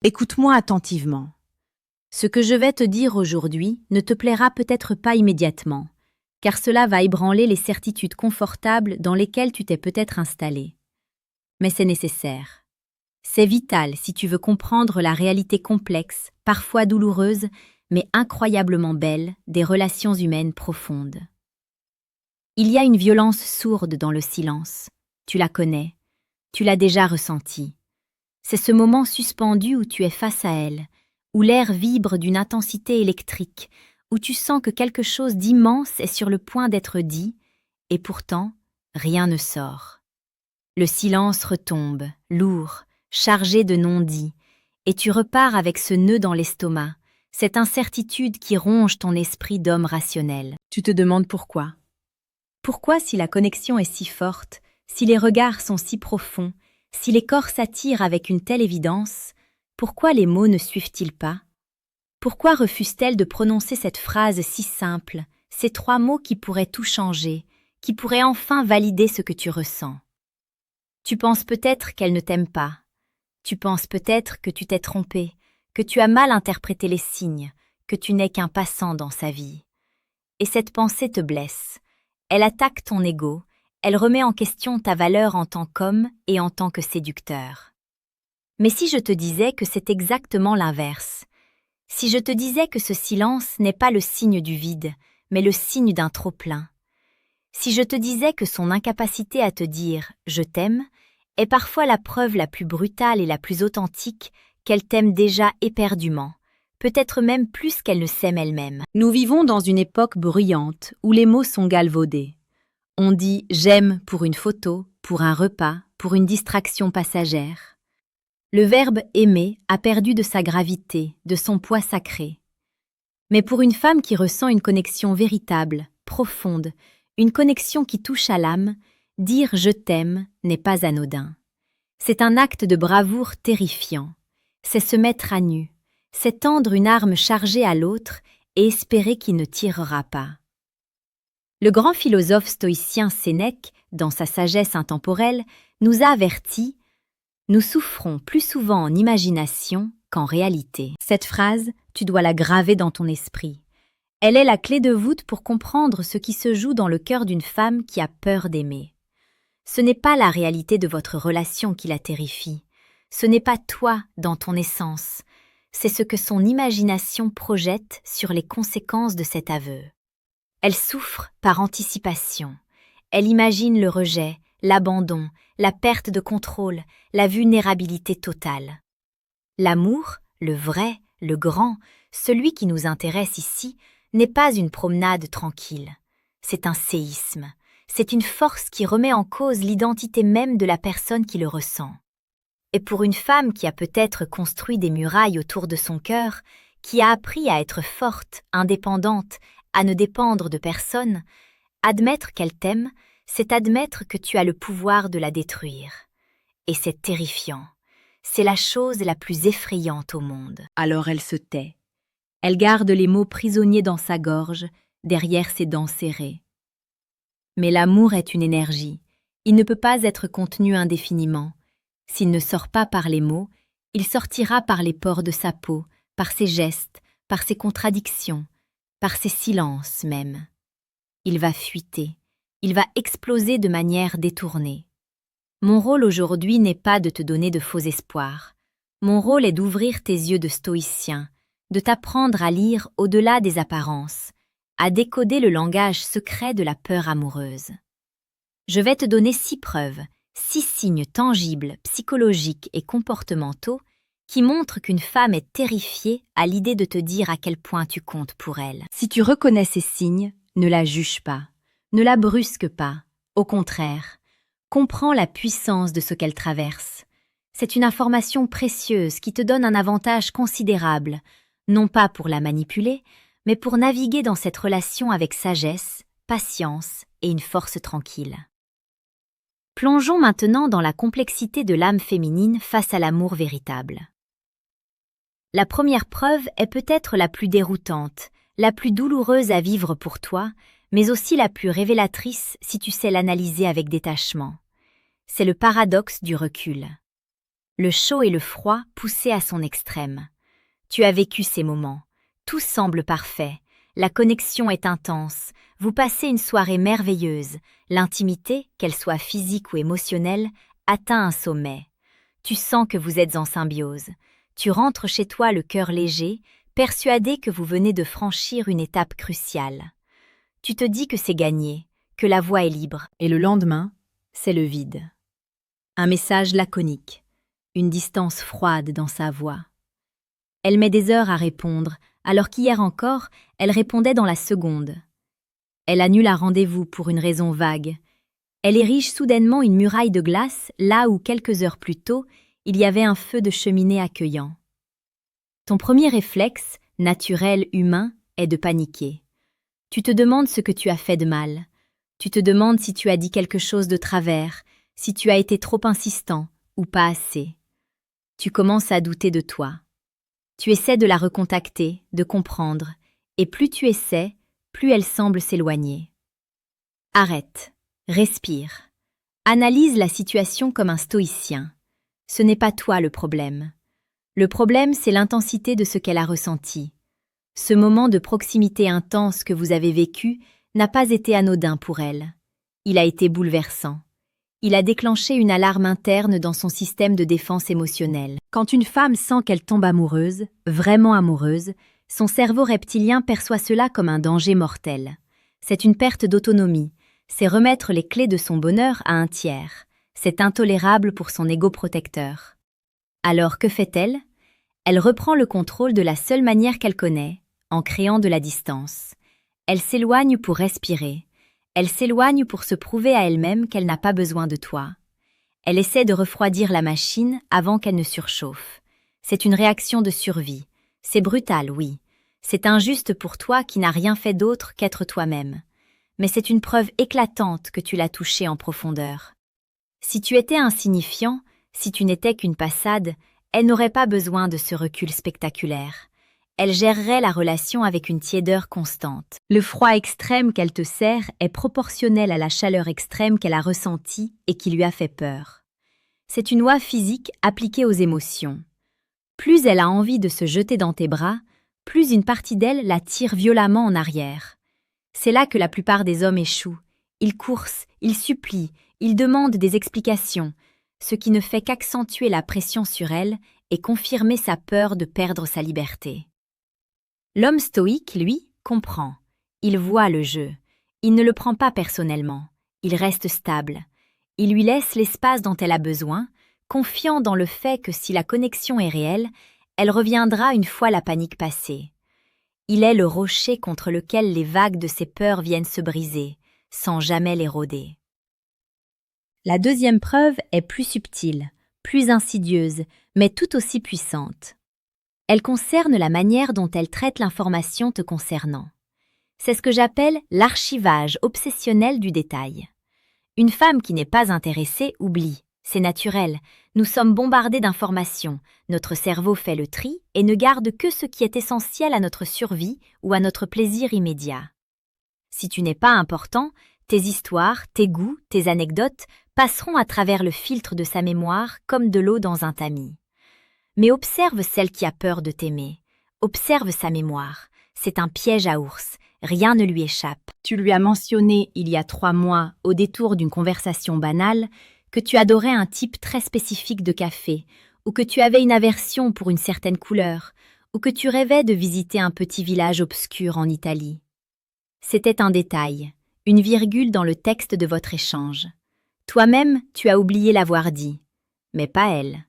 Écoute-moi attentivement. Ce que je vais te dire aujourd'hui ne te plaira peut-être pas immédiatement, car cela va ébranler les certitudes confortables dans lesquelles tu t'es peut-être installé. Mais c'est nécessaire. C'est vital si tu veux comprendre la réalité complexe, parfois douloureuse, mais incroyablement belle, des relations humaines profondes. Il y a une violence sourde dans le silence. Tu la connais, tu l'as déjà ressentie. C'est ce moment suspendu où tu es face à elle, où l'air vibre d'une intensité électrique, où tu sens que quelque chose d'immense est sur le point d'être dit, et pourtant, rien ne sort. Le silence retombe, lourd, chargé de non-dits, et tu repars avec ce nœud dans l'estomac, cette incertitude qui ronge ton esprit d'homme rationnel. Tu te demandes pourquoi. Pourquoi, si la connexion est si forte, si les regards sont si profonds, si les corps s'attirent avec une telle évidence, pourquoi les mots ne suivent-ils pas? Pourquoi refuse-t-elle de prononcer cette phrase si simple, ces 3 mots qui pourraient tout changer, qui pourraient enfin valider ce que tu ressens? Tu penses peut-être qu'elle ne t'aime pas. Tu penses peut-être que tu t'es trompé, que tu as mal interprété les signes, que tu n'es qu'un passant dans sa vie. Et cette pensée te blesse. Elle attaque ton ego. Elle remet en question ta valeur en tant qu'homme et en tant que séducteur. Mais si je te disais que c'est exactement l'inverse, si je te disais que ce silence n'est pas le signe du vide, mais le signe d'un trop-plein, si je te disais que son incapacité à te dire « je t'aime » est parfois la preuve la plus brutale et la plus authentique qu'elle t'aime déjà éperdument, peut-être même plus qu'elle ne s'aime elle-même. Nous vivons dans une époque bruyante où les mots sont galvaudés. On dit « j'aime » pour une photo, pour un repas, pour une distraction passagère. Le verbe « aimer » a perdu de sa gravité, de son poids sacré. Mais pour une femme qui ressent une connexion véritable, profonde, une connexion qui touche à l'âme, dire « je t'aime » n'est pas anodin. C'est un acte de bravoure terrifiant. C'est se mettre à nu, c'est tendre une arme chargée à l'autre et espérer qu'il ne tirera pas. Le grand philosophe stoïcien Sénèque, dans sa sagesse intemporelle, nous a avertis « Nous souffrons plus souvent en imagination qu'en réalité ». Cette phrase, tu dois la graver dans ton esprit. Elle est la clé de voûte pour comprendre ce qui se joue dans le cœur d'une femme qui a peur d'aimer. Ce n'est pas la réalité de votre relation qui la terrifie. Ce n'est pas toi dans ton essence. C'est ce que son imagination projette sur les conséquences de cet aveu. Elle souffre par anticipation. Elle imagine le rejet, l'abandon, la perte de contrôle, la vulnérabilité totale. L'amour, le vrai, le grand, celui qui nous intéresse ici, n'est pas une promenade tranquille. C'est un séisme. C'est une force qui remet en cause l'identité même de la personne qui le ressent. Et pour une femme qui a peut-être construit des murailles autour de son cœur, qui a appris à être forte, indépendante, à ne dépendre de personne, admettre qu'elle t'aime, c'est admettre que tu as le pouvoir de la détruire. Et c'est terrifiant. C'est la chose la plus effrayante au monde. Alors elle se tait. Elle garde les mots prisonniers dans sa gorge, derrière ses dents serrées. Mais l'amour est une énergie. Il ne peut pas être contenu indéfiniment. S'il ne sort pas par les mots, il sortira par les pores de sa peau, par ses gestes, par ses contradictions, par ses silences même. Il va fuiter, il va exploser de manière détournée. Mon rôle aujourd'hui n'est pas de te donner de faux espoirs. Mon rôle est d'ouvrir tes yeux de stoïcien, de t'apprendre à lire au-delà des apparences, à décoder le langage secret de la peur amoureuse. Je vais te donner 6 preuves, 6 signes tangibles, psychologiques et comportementaux qui montrent qu'une femme est terrifiée à l'idée de te dire à quel point tu comptes pour elle. Si tu reconnais ces signes, ne la juge pas, ne la brusque pas. Au contraire, comprends la puissance de ce qu'elle traverse. C'est une information précieuse qui te donne un avantage considérable, non pas pour la manipuler, mais pour naviguer dans cette relation avec sagesse, patience et une force tranquille. Plongeons maintenant dans la complexité de l'âme féminine face à l'amour véritable. La première preuve est peut-être la plus déroutante, la plus douloureuse à vivre pour toi, mais aussi la plus révélatrice si tu sais l'analyser avec détachement. C'est le paradoxe du recul. le chaud et le froid poussés à son extrême. Tu as vécu ces moments. Tout semble parfait. La connexion est intense. Vous passez une soirée merveilleuse. L'intimité, qu'elle soit physique ou émotionnelle, atteint un sommet. Tu sens que vous êtes en symbiose. Tu rentres chez toi le cœur léger, persuadé que vous venez de franchir une étape cruciale. Tu te dis que c'est gagné, que la voie est libre. Et le lendemain, c'est le vide. Un message laconique, une distance froide dans sa voix. Elle met des heures à répondre, alors qu'hier encore, elle répondait dans la seconde. Elle annule un rendez-vous pour une raison vague. Elle érige soudainement une muraille de glace là où quelques heures plus tôt, il y avait un feu de cheminée accueillant. Ton premier réflexe, naturel, humain, est de paniquer. Tu te demandes ce que tu as fait de mal. Tu te demandes si tu as dit quelque chose de travers, si tu as été trop insistant ou pas assez. Tu commences à douter de toi. Tu essaies de la recontacter, de comprendre, et plus tu essaies, plus elle semble s'éloigner. Arrête, respire. Analyse la situation comme un stoïcien. Ce n'est pas toi le problème. Le problème, c'est l'intensité de ce qu'elle a ressenti. Ce moment de proximité intense que vous avez vécu n'a pas été anodin pour elle. Il a été bouleversant. Il a déclenché une alarme interne dans son système de défense émotionnelle. Quand une femme sent qu'elle tombe amoureuse, vraiment amoureuse, son cerveau reptilien perçoit cela comme un danger mortel. C'est une perte d'autonomie, c'est remettre les clés de son bonheur à un tiers. C'est intolérable pour son ego protecteur. Alors que fait-elle? Elle reprend le contrôle de la seule manière qu'elle connaît, en créant de la distance. Elle s'éloigne pour respirer. Elle s'éloigne pour se prouver à elle-même qu'elle n'a pas besoin de toi. Elle essaie de refroidir la machine avant qu'elle ne surchauffe. C'est une réaction de survie. C'est brutal, oui. C'est injuste pour toi qui n'as rien fait d'autre qu'être toi-même. Mais c'est une preuve éclatante que tu l'as touchée en profondeur. Si tu étais insignifiant, si tu n'étais qu'une passade, elle n'aurait pas besoin de ce recul spectaculaire. Elle gérerait la relation avec une tiédeur constante. Le froid extrême qu'elle te sert est proportionnel à la chaleur extrême qu'elle a ressentie et qui lui a fait peur. C'est une loi physique appliquée aux émotions. Plus elle a envie de se jeter dans tes bras, plus une partie d'elle la tire violemment en arrière. C'est là que la plupart des hommes échouent. Ils coursent, ils supplient, ils demandent des explications, ce qui ne fait qu'accentuer la pression sur elle et confirmer sa peur de perdre sa liberté. L'homme stoïque, lui, comprend. Il voit le jeu. Il ne le prend pas personnellement. Il reste stable. Il lui laisse l'espace dont elle a besoin, confiant dans le fait que si la connexion est réelle, elle reviendra une fois la panique passée. Il est le rocher contre lequel les vagues de ses peurs viennent se briser, sans jamais l'éroder. La deuxième preuve est plus subtile, plus insidieuse, mais tout aussi puissante. Elle concerne la manière dont elle traite l'information te concernant. C'est ce que j'appelle l'archivage obsessionnel du détail. Une femme qui n'est pas intéressée oublie. C'est naturel. Nous sommes bombardés d'informations. Notre cerveau fait le tri et ne garde que ce qui est essentiel à notre survie ou à notre plaisir immédiat. Si tu n'es pas important, tes histoires, tes goûts, tes anecdotes passeront à travers le filtre de sa mémoire comme de l'eau dans un tamis. Mais observe celle qui a peur de t'aimer. Observe sa mémoire. C'est un piège à ours. Rien ne lui échappe. Tu lui as mentionné il y a 3 mois, au détour d'une conversation banale, que tu adorais un type très spécifique de café, ou que tu avais une aversion pour une certaine couleur, ou que tu rêvais de visiter un petit village obscur en Italie. C'était un détail, une virgule dans le texte de votre échange. Toi-même, tu as oublié l'avoir dit, mais pas elle.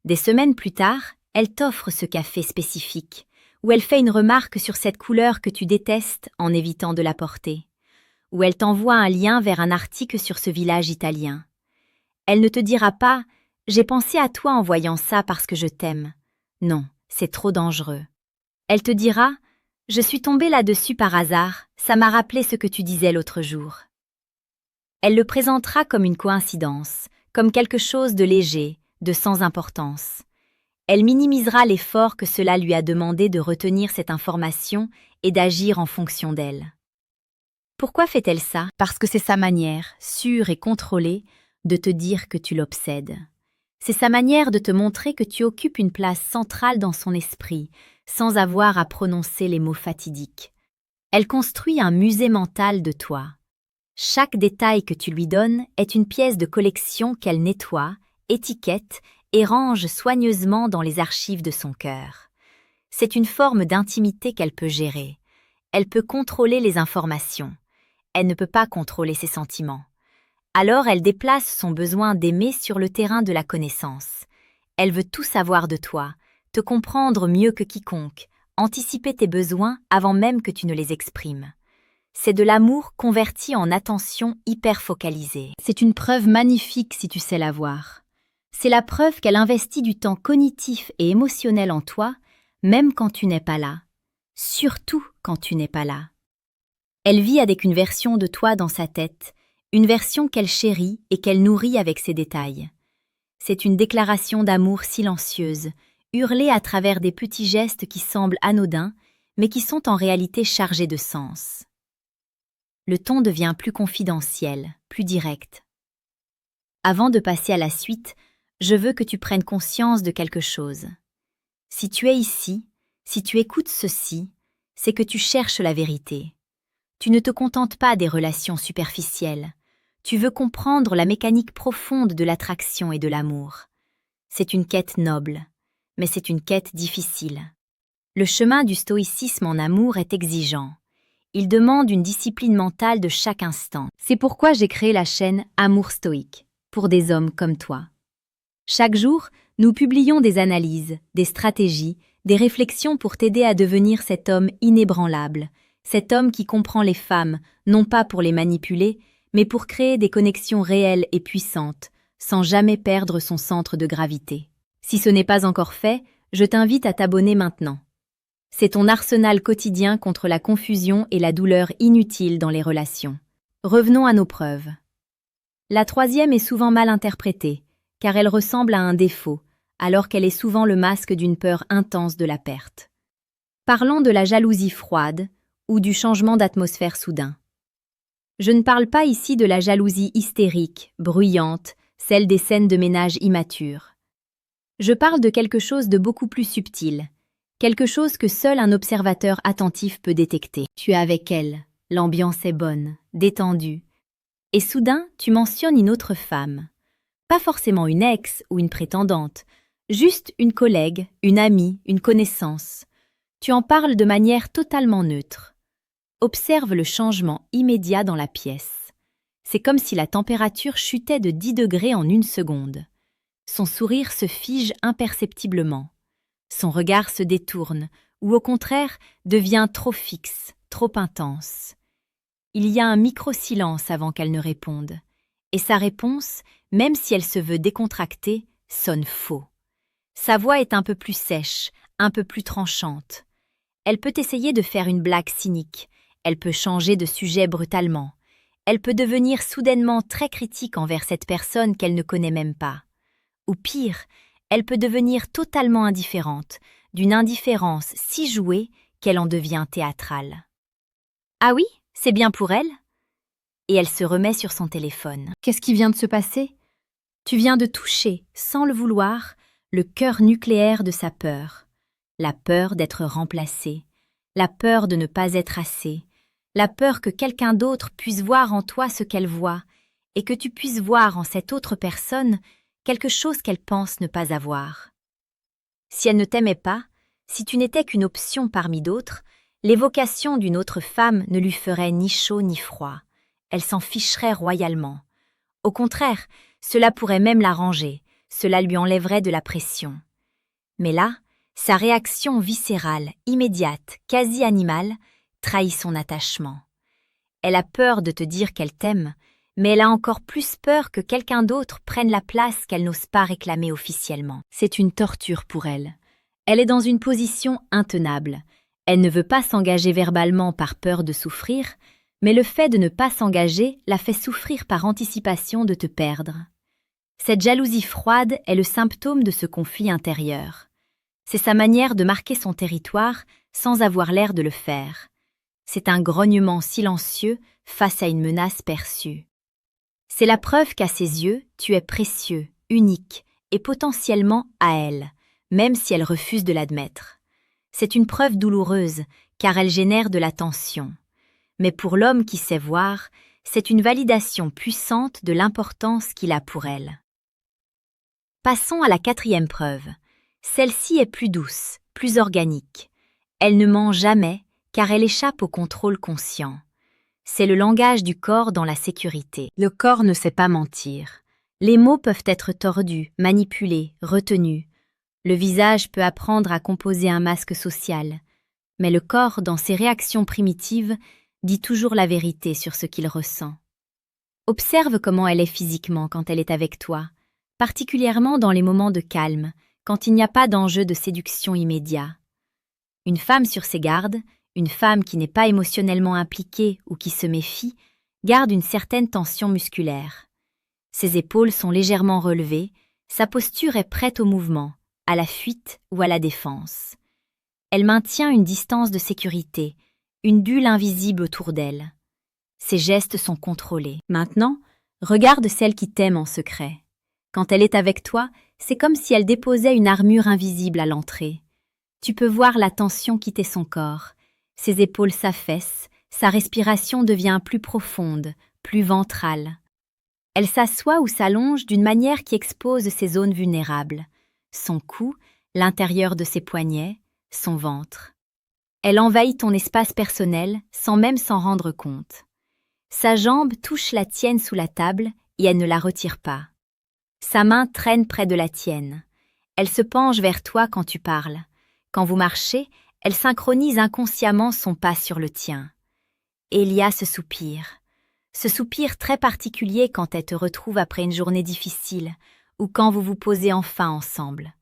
Des semaines plus tard, elle t'offre ce café spécifique, où elle fait une remarque sur cette couleur que tu détestes en évitant de la porter, où elle t'envoie un lien vers un article sur ce village italien. Elle ne te dira pas « J'ai pensé à toi en voyant ça parce que je t'aime ». Non, c'est trop dangereux. Elle te dira « Je suis tombée là-dessus par hasard, ça m'a rappelé ce que tu disais l'autre jour ». Elle le présentera comme une coïncidence, comme quelque chose de léger, de sans importance. Elle minimisera l'effort que cela lui a demandé de retenir cette information et d'agir en fonction d'elle. Pourquoi fait-elle ça? Parce que c'est sa manière, sûre et contrôlée, de te dire que tu l'obsèdes. C'est sa manière de te montrer que tu occupes une place centrale dans son esprit, sans avoir à prononcer les mots fatidiques. Elle construit un musée mental de toi. Chaque détail que tu lui donnes est une pièce de collection qu'elle nettoie, étiquette et range soigneusement dans les archives de son cœur. C'est une forme d'intimité qu'elle peut gérer. Elle peut contrôler les informations. Elle ne peut pas contrôler ses sentiments. Alors elle déplace son besoin d'aimer sur le terrain de la connaissance. Elle veut tout savoir de toi, te comprendre mieux que quiconque, anticiper tes besoins avant même que tu ne les exprimes. C'est de l'amour converti en attention hyper focalisée. C'est une preuve magnifique si tu sais la voir. C'est la preuve qu'elle investit du temps cognitif et émotionnel en toi, même quand tu n'es pas là. Surtout quand tu n'es pas là. Elle vit avec une version de toi dans sa tête, une version qu'elle chérit et qu'elle nourrit avec ses détails. C'est une déclaration d'amour silencieuse, hurlée à travers des petits gestes qui semblent anodins, mais qui sont en réalité chargés de sens. Le ton devient plus confidentiel, plus direct. Avant de passer à la suite, je veux que tu prennes conscience de quelque chose. Si tu es ici, si tu écoutes ceci, c'est que tu cherches la vérité. Tu ne te contentes pas des relations superficielles. Tu veux comprendre la mécanique profonde de l'attraction et de l'amour. C'est une quête noble, mais c'est une quête difficile. Le chemin du stoïcisme en amour est exigeant. Il demande une discipline mentale de chaque instant. C'est pourquoi j'ai créé la chaîne Amour Stoïque, pour des hommes comme toi. Chaque jour, nous publions des analyses, des stratégies, des réflexions pour t'aider à devenir cet homme inébranlable, cet homme qui comprend les femmes, non pas pour les manipuler, mais pour créer des connexions réelles et puissantes, sans jamais perdre son centre de gravité. Si ce n'est pas encore fait, je t'invite à t'abonner maintenant. C'est ton arsenal quotidien contre la confusion et la douleur inutile dans les relations. Revenons à nos preuves. La troisième est souvent mal interprétée, car elle ressemble à un défaut, alors qu'elle est souvent le masque d'une peur intense de la perte. Parlons de la jalousie froide ou du changement d'atmosphère soudain. Je ne parle pas ici de la jalousie hystérique, bruyante, celle des scènes de ménage immatures. Je parle de quelque chose de beaucoup plus subtil, quelque chose que seul un observateur attentif peut détecter. Tu es avec elle, l'ambiance est bonne, détendue, et soudain tu mentionnes une autre femme. Pas forcément une ex ou une prétendante, juste une collègue, une amie, une connaissance. Tu en parles de manière totalement neutre. Observe le changement immédiat dans la pièce. C'est comme si la température chutait de 10 degrés en une seconde. Son sourire se fige imperceptiblement. Son regard se détourne, ou au contraire, devient trop fixe, trop intense. Il y a un micro-silence avant qu'elle ne réponde. Et sa réponse, même si elle se veut décontractée, sonne faux. Sa voix est un peu plus sèche, un peu plus tranchante. Elle peut essayer de faire une blague cynique. Elle peut changer de sujet brutalement. Elle peut devenir soudainement très critique envers cette personne qu'elle ne connaît même pas. Ou pire, elle peut devenir totalement indifférente, d'une indifférence si jouée qu'elle en devient théâtrale. Ah oui, c'est bien pour elle ? Et elle se remet sur son téléphone. Qu'est-ce qui vient de se passer ? Tu viens de toucher, sans le vouloir, le cœur nucléaire de sa peur. La peur d'être remplacée, la peur de ne pas être assez, la peur que quelqu'un d'autre puisse voir en toi ce qu'elle voit et que tu puisses voir en cette autre personne quelque chose qu'elle pense ne pas avoir. Si elle ne t'aimait pas, si tu n'étais qu'une option parmi d'autres, l'évocation d'une autre femme ne lui ferait ni chaud ni froid. Elle s'en ficherait royalement. Au contraire, cela pourrait même l'arranger, cela lui enlèverait de la pression. Mais là, sa réaction viscérale, immédiate, quasi animale, trahit son attachement. Elle a peur de te dire qu'elle t'aime, mais elle a encore plus peur que quelqu'un d'autre prenne la place qu'elle n'ose pas réclamer officiellement. C'est une torture pour elle. Elle est dans une position intenable. Elle ne veut pas s'engager verbalement par peur de souffrir, mais le fait de ne pas s'engager la fait souffrir par anticipation de te perdre. Cette jalousie froide est le symptôme de ce conflit intérieur. C'est sa manière de marquer son territoire sans avoir l'air de le faire. C'est un grognement silencieux face à une menace perçue. C'est la preuve qu'à ses yeux, tu es précieux, unique et potentiellement à elle, même si elle refuse de l'admettre. C'est une preuve douloureuse, car elle génère de la tension. Mais pour l'homme qui sait voir, c'est une validation puissante de l'importance qu'il a pour elle. Passons à la 4e preuve. Celle-ci est plus douce, plus organique. Elle ne ment jamais, car elle échappe au contrôle conscient. C'est le langage du corps dans la sécurité. Le corps ne sait pas mentir. Les mots peuvent être tordus, manipulés, retenus. Le visage peut apprendre à composer un masque social. Mais le corps, dans ses réactions primitives, dit toujours la vérité sur ce qu'il ressent. Observe comment elle est physiquement quand elle est avec toi, particulièrement dans les moments de calme, quand il n'y a pas d'enjeu de séduction immédiat. Une femme sur ses gardes, une femme qui n'est pas émotionnellement impliquée ou qui se méfie, garde une certaine tension musculaire. Ses épaules sont légèrement relevées, sa posture est prête au mouvement, à la fuite ou à la défense. Elle maintient une distance de sécurité, une bulle invisible autour d'elle. Ses gestes sont contrôlés. Maintenant, regarde celle qui t'aime en secret. Quand elle est avec toi, c'est comme si elle déposait une armure invisible à l'entrée. Tu peux voir la tension quitter son corps. Ses épaules s'affaissent, sa respiration devient plus profonde, plus ventrale. Elle s'assoit ou s'allonge d'une manière qui expose ses zones vulnérables. Son cou, l'intérieur de ses poignets, son ventre. Elle envahit ton espace personnel sans même s'en rendre compte. Sa jambe touche la tienne sous la table et elle ne la retire pas. Sa main traîne près de la tienne. Elle se penche vers toi quand tu parles. Quand vous marchez, elle synchronise inconsciemment son pas sur le tien. Et il y a ce soupir très particulier quand elle te retrouve après une journée difficile ou quand vous vous posez enfin ensemble.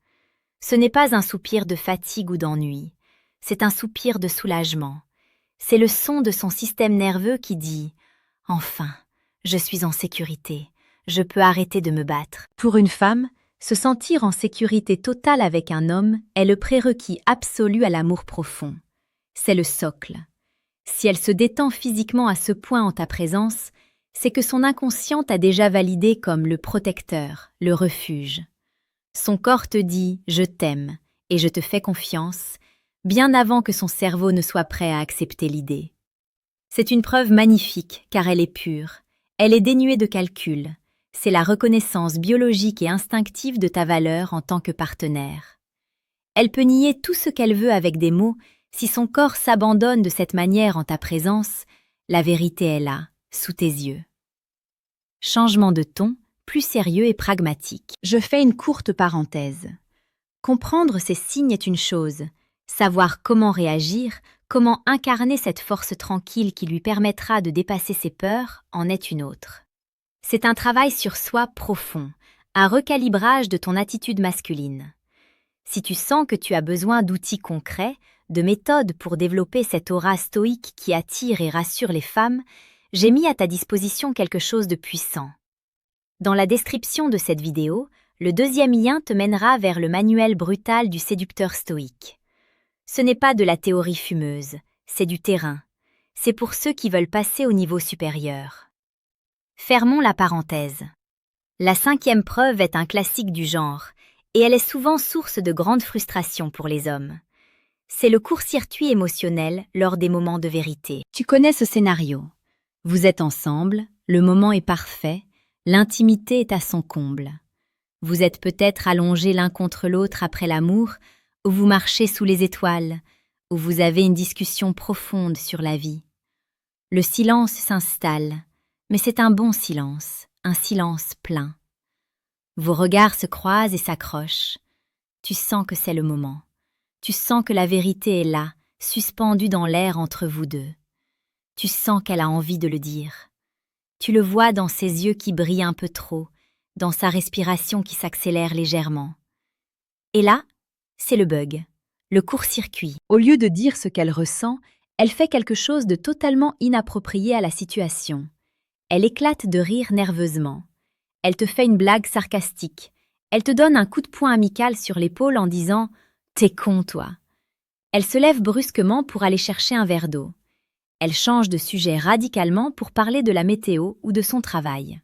Ce n'est pas un soupir de fatigue ou d'ennui, c'est un soupir de soulagement. C'est le son de son système nerveux qui dit « Enfin, je suis en sécurité, je peux arrêter de me battre ». Pour une femme, se sentir en sécurité totale avec un homme est le prérequis absolu à l'amour profond. C'est le socle. Si elle se détend physiquement à ce point en ta présence, c'est que son inconscient t'a déjà validé comme le protecteur, le refuge. Son corps te dit « je t'aime » et « je te fais confiance » bien avant que son cerveau ne soit prêt à accepter l'idée. C'est une preuve magnifique car elle est pure, elle est dénuée de calcul. C'est la reconnaissance biologique et instinctive de ta valeur en tant que partenaire. Elle peut nier tout ce qu'elle veut avec des mots, si son corps s'abandonne de cette manière en ta présence, la vérité est là, sous tes yeux. Changement de ton, plus sérieux et pragmatique. Je fais une courte parenthèse. Comprendre ces signes est une chose, savoir comment réagir, comment incarner cette force tranquille qui lui permettra de dépasser ses peurs en est une autre. C'est un travail sur soi profond, un recalibrage de ton attitude masculine. Si tu sens que tu as besoin d'outils concrets, de méthodes pour développer cette aura stoïque qui attire et rassure les femmes, j'ai mis à ta disposition quelque chose de puissant. Dans la description de cette vidéo, le 2e lien te mènera vers le manuel brutal du séducteur stoïque. Ce n'est pas de la théorie fumeuse, c'est du terrain. C'est pour ceux qui veulent passer au niveau supérieur. Fermons la parenthèse. La 5e preuve est un classique du genre, et elle est souvent source de grande frustration pour les hommes. C'est le court-circuit émotionnel lors des moments de vérité. Tu connais ce scénario. Vous êtes ensemble, le moment est parfait, l'intimité est à son comble. Vous êtes peut-être allongés l'un contre l'autre après l'amour, ou vous marchez sous les étoiles, ou vous avez une discussion profonde sur la vie. Le silence s'installe, mais c'est un bon silence, un silence plein. Vos regards se croisent et s'accrochent. Tu sens que c'est le moment. Tu sens que la vérité est là, suspendue dans l'air entre vous deux. Tu sens qu'elle a envie de le dire. Tu le vois dans ses yeux qui brillent un peu trop, dans sa respiration qui s'accélère légèrement. Et là, c'est le bug, le court-circuit. Au lieu de dire ce qu'elle ressent, elle fait quelque chose de totalement inapproprié à la situation. Elle éclate de rire nerveusement. Elle te fait une blague sarcastique. Elle te donne un coup de poing amical sur l'épaule en disant « T'es con, toi ». Elle se lève brusquement pour aller chercher un verre d'eau. Elle change de sujet radicalement pour parler de la météo ou de son travail.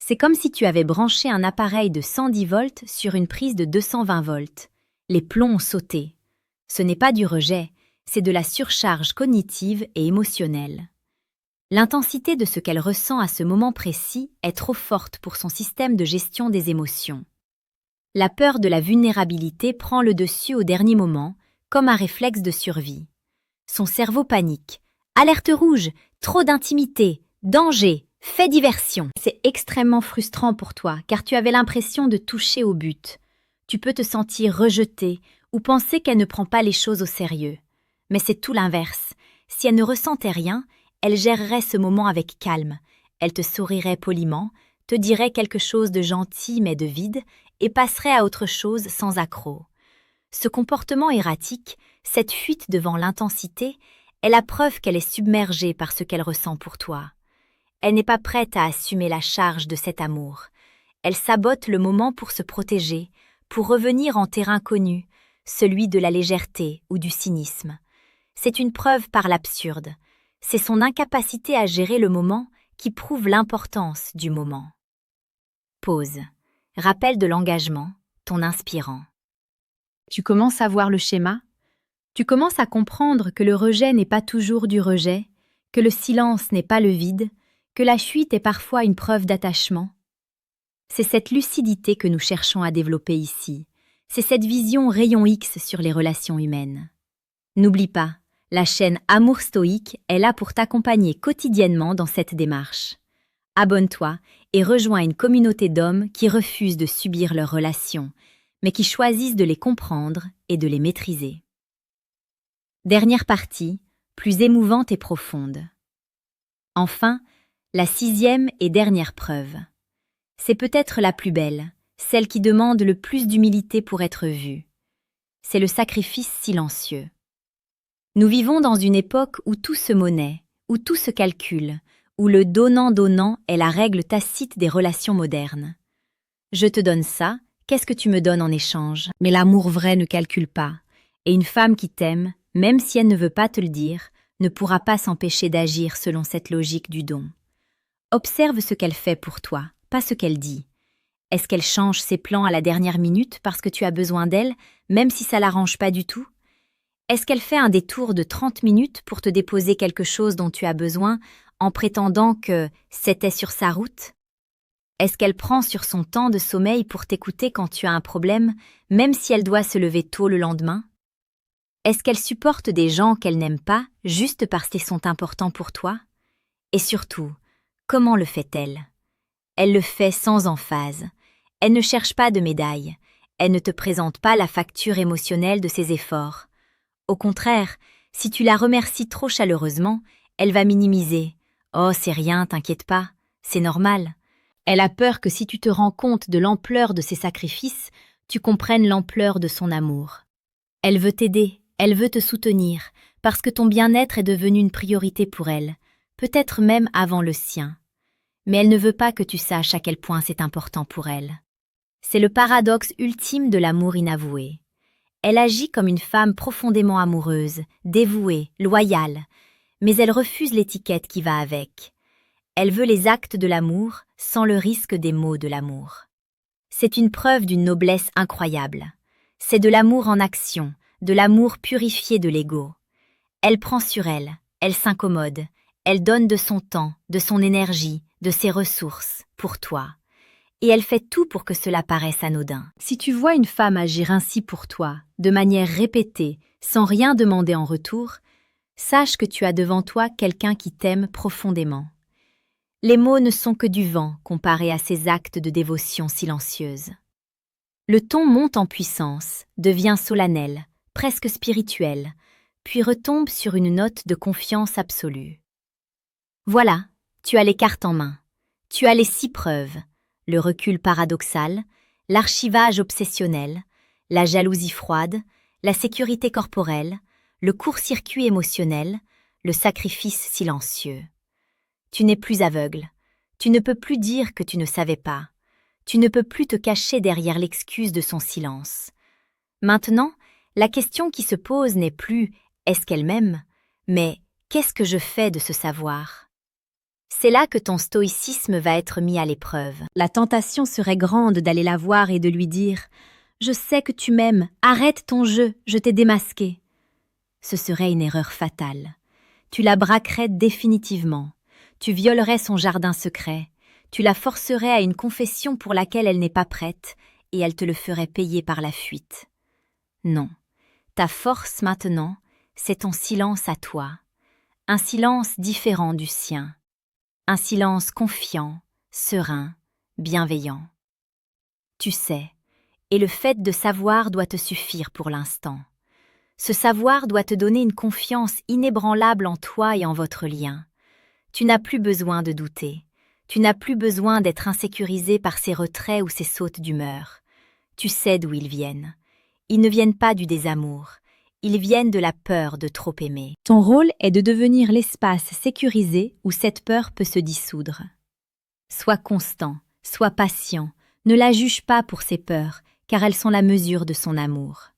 C'est comme si tu avais branché un appareil de 110 volts sur une prise de 220 volts. Les plombs ont sauté. Ce n'est pas du rejet, c'est de la surcharge cognitive et émotionnelle. L'intensité de ce qu'elle ressent à ce moment précis est trop forte pour son système de gestion des émotions. La peur de la vulnérabilité prend le dessus au dernier moment, comme un réflexe de survie. Son cerveau panique. Alerte rouge, trop d'intimité, danger, fait diversion. C'est extrêmement frustrant pour toi, car tu avais l'impression de toucher au but. Tu peux te sentir rejeté ou penser qu'elle ne prend pas les choses au sérieux. Mais c'est tout l'inverse. Si elle ne ressentait rien, elle gérerait ce moment avec calme. Elle te sourirait poliment, te dirait quelque chose de gentil mais de vide, et passerait à autre chose sans accroc. Ce comportement erratique, cette fuite devant l'intensité, est la preuve qu'elle est submergée par ce qu'elle ressent pour toi. Elle n'est pas prête à assumer la charge de cet amour. Elle sabote le moment pour se protéger, pour revenir en terrain connu, celui de la légèreté ou du cynisme. C'est une preuve par l'absurde. C'est son incapacité à gérer le moment qui prouve l'importance du moment. Pause. Rappel de l'engagement, ton inspirant. Tu commences à voir le schéma? Tu commences à comprendre que le rejet n'est pas toujours du rejet, que le silence n'est pas le vide, que la fuite est parfois une preuve d'attachement. C'est cette lucidité que nous cherchons à développer ici. C'est cette vision rayon X sur les relations humaines. N'oublie pas, la chaîne Amour Stoïque est là pour t'accompagner quotidiennement dans cette démarche. Abonne-toi et rejoins une communauté d'hommes qui refusent de subir leurs relations, mais qui choisissent de les comprendre et de les maîtriser. Dernière partie, plus émouvante et profonde. Enfin, la 6e et dernière preuve. C'est peut-être la plus belle, celle qui demande le plus d'humilité pour être vue. C'est le sacrifice silencieux. Nous vivons dans une époque où tout se monnaie, où tout se calcule, où le donnant-donnant est la règle tacite des relations modernes. Je te donne ça, qu'est-ce que tu me donnes en échange? Mais l'amour vrai ne calcule pas, et une femme qui t'aime, même si elle ne veut pas te le dire, ne pourra pas s'empêcher d'agir selon cette logique du don. Observe ce qu'elle fait pour toi, pas ce qu'elle dit. Est-ce qu'elle change ses plans à la dernière minute parce que tu as besoin d'elle, même si ça l'arrange pas du tout? Est-ce qu'elle fait un détour de 30 minutes pour te déposer quelque chose dont tu as besoin en prétendant que c'était sur sa route? Est-ce qu'elle prend sur son temps de sommeil pour t'écouter quand tu as un problème, même si elle doit se lever tôt le lendemain? Est-ce qu'elle supporte des gens qu'elle n'aime pas juste parce qu'ils sont importants pour toi? Et surtout, comment le fait-elle? Elle le fait sans emphase. Elle ne cherche pas de médaille. Elle ne te présente pas la facture émotionnelle de ses efforts. Au contraire, si tu la remercies trop chaleureusement, elle va minimiser. « Oh, c'est rien, t'inquiète pas, c'est normal. » Elle a peur que si tu te rends compte de l'ampleur de ses sacrifices, tu comprennes l'ampleur de son amour. Elle veut t'aider, elle veut te soutenir, parce que ton bien-être est devenu une priorité pour elle, peut-être même avant le sien. Mais elle ne veut pas que tu saches à quel point c'est important pour elle. C'est le paradoxe ultime de l'amour inavoué. Elle agit comme une femme profondément amoureuse, dévouée, loyale, mais elle refuse l'étiquette qui va avec. Elle veut les actes de l'amour sans le risque des mots de l'amour. C'est une preuve d'une noblesse incroyable. C'est de l'amour en action, de l'amour purifié de l'ego. Elle prend sur elle, elle s'incommode, elle donne de son temps, de son énergie, de ses ressources, pour toi. Et elle fait tout pour que cela paraisse anodin. Si tu vois une femme agir ainsi pour toi, de manière répétée, sans rien demander en retour, sache que tu as devant toi quelqu'un qui t'aime profondément. Les mots ne sont que du vent comparés à ces actes de dévotion silencieuse. Le ton monte en puissance, devient solennel, presque spirituel, puis retombe sur une note de confiance absolue. Voilà, tu as les cartes en main. Tu as les 6 preuves. Le recul paradoxal, l'archivage obsessionnel, la jalousie froide, la sécurité corporelle, le court-circuit émotionnel, le sacrifice silencieux. Tu n'es plus aveugle. Tu ne peux plus dire que tu ne savais pas. Tu ne peux plus te cacher derrière l'excuse de son silence. Maintenant, la question qui se pose n'est plus « est-ce qu'elle m'aime ?», mais « qu'est-ce que je fais de ce savoir ?» C'est là que ton stoïcisme va être mis à l'épreuve. La tentation serait grande d'aller la voir et de lui dire « Je sais que tu m'aimes, arrête ton jeu, je t'ai démasqué ». Ce serait une erreur fatale. Tu la braquerais définitivement. Tu violerais son jardin secret. Tu la forcerais à une confession pour laquelle elle n'est pas prête, et elle te le ferait payer par la fuite. Non. Ta force maintenant, c'est ton silence à toi. Un silence différent du sien. Un silence confiant, serein, bienveillant. Tu sais, et le fait de savoir doit te suffire pour l'instant. Ce savoir doit te donner une confiance inébranlable en toi et en votre lien. Tu n'as plus besoin de douter. Tu n'as plus besoin d'être insécurisé par ces retraits ou ces sautes d'humeur. Tu sais d'où ils viennent. Ils ne viennent pas du désamour. Ils viennent de la peur de trop aimer. Ton rôle est de devenir l'espace sécurisé où cette peur peut se dissoudre. Sois constant, sois patient, ne la juge pas pour ses peurs, car elles sont la mesure de son amour.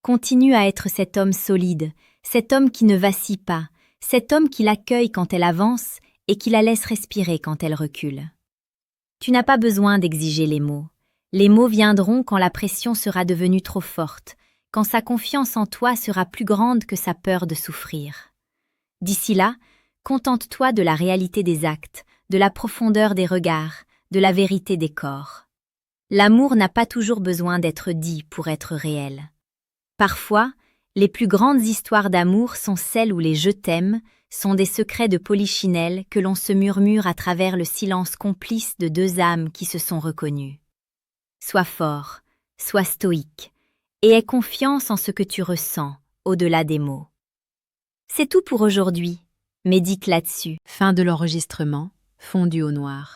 Continue à être cet homme solide, cet homme qui ne vacille pas, cet homme qui l'accueille quand elle avance et qui la laisse respirer quand elle recule. Tu n'as pas besoin d'exiger les mots. Les mots viendront quand la pression sera devenue trop forte, quand sa confiance en toi sera plus grande que sa peur de souffrir. D'ici là, contente-toi de la réalité des actes, de la profondeur des regards, de la vérité des corps. L'amour n'a pas toujours besoin d'être dit pour être réel. Parfois, les plus grandes histoires d'amour sont celles où les « je t'aime » sont des secrets de polichinelle que l'on se murmure à travers le silence complice de deux âmes qui se sont reconnues. Sois fort, sois stoïque, et aie confiance en ce que tu ressens, au-delà des mots. C'est tout pour aujourd'hui. Médite là-dessus. Fin de l'enregistrement, fondu au noir.